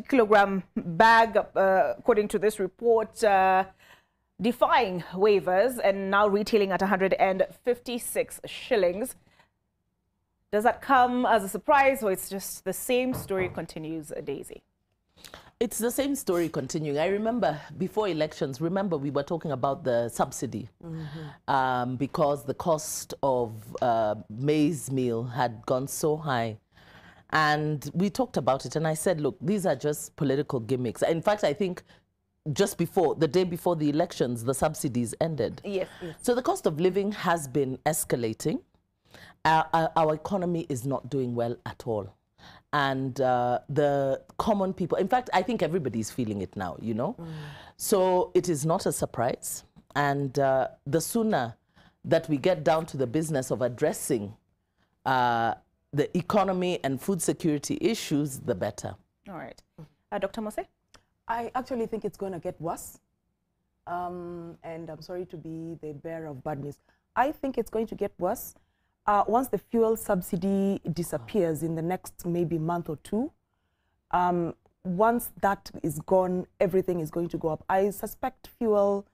kilogram bag, according to this report, defying waivers and now retailing at 156 shillings. Does that come as a surprise, or it's just the same story continues, Daisy? It's the same story continuing. I remember before elections, we were talking about the subsidy because the cost of maize meal had gone so high. And we talked about it, and I said, look, these are just political gimmicks. In fact, I think just before, the day before the elections, the subsidies ended. Yes, yes. So the cost of living has been escalating. Our economy is not doing well at all. And the common people, in fact, I think everybody's feeling it now, you know. So it is not a surprise. And the sooner that we get down to the business of addressing the economy and food security issues, the better. All right. Dr. Mose? I actually think it's going to get worse. And I'm sorry to be the bearer of bad news. I think it's going to get worse. Once the fuel subsidy disappears in the next maybe month or two, once that is gone, everything is going to go up. I suspect fuel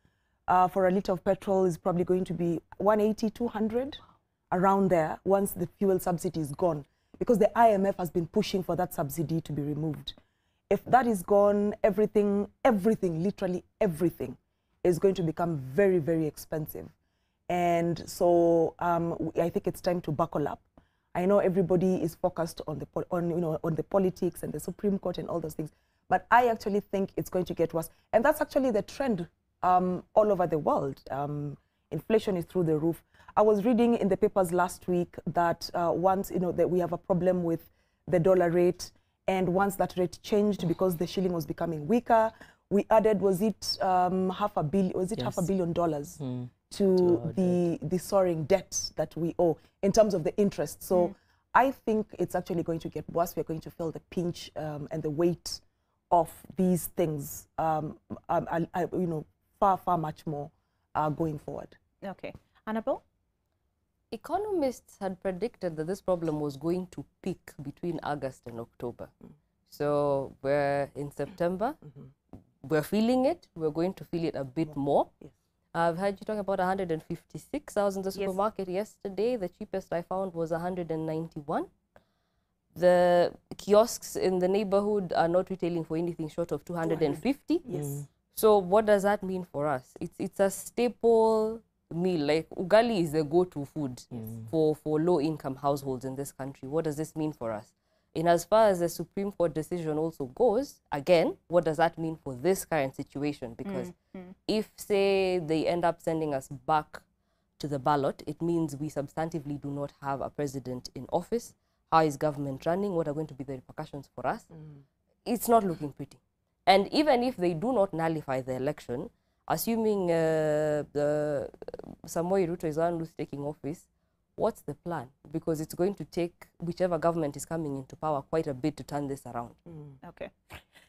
for a liter of petrol is probably going to be 180, 200, around there, once the fuel subsidy is gone, because the IMF has been pushing for that subsidy to be removed. If that is gone, everything, literally everything, is going to become very, very expensive. And so I think it's time to buckle up. I know everybody is focused on the politics and the Supreme Court and all those things, but I actually think it's going to get worse. And that's actually the trend all over the world. Inflation is through the roof. I was reading in the papers last week that once that we have a problem with the dollar rate, and once that rate changed because the shilling was becoming weaker, we added, was it $500 million? Was it Yes. $500 million to the soaring debt that we owe in terms of the interest? So I think it's actually going to get worse. We're going to feel the pinch and the weight of these things, far much more going forward. Okay. Annabelle? Economists had predicted that this problem was going to peak between August and October. So we're in September. We're feeling it. We're going to feel it a bit more. Yes. I've heard you talking about 156,000 the supermarket yesterday. The cheapest I found was 191. The kiosks in the neighborhood are not retailing for anything short of 250. Yes. So what does that mean for us? It's a staple meal. Like ugali is the go-to food for low-income households in this country. What does this mean for us? In as far as the Supreme Court decision also goes, again, what does that mean for this current situation? Because if, say, they end up sending us back to the ballot, it means we substantively do not have a president in office. How is government running? What are going to be the repercussions for us? It's not looking pretty. And even if they do not nullify the election, assuming Samoei Ruto is the one who's taking office, what's the plan? Because it's going to take whichever government is coming into power quite a bit to turn this around. Okay.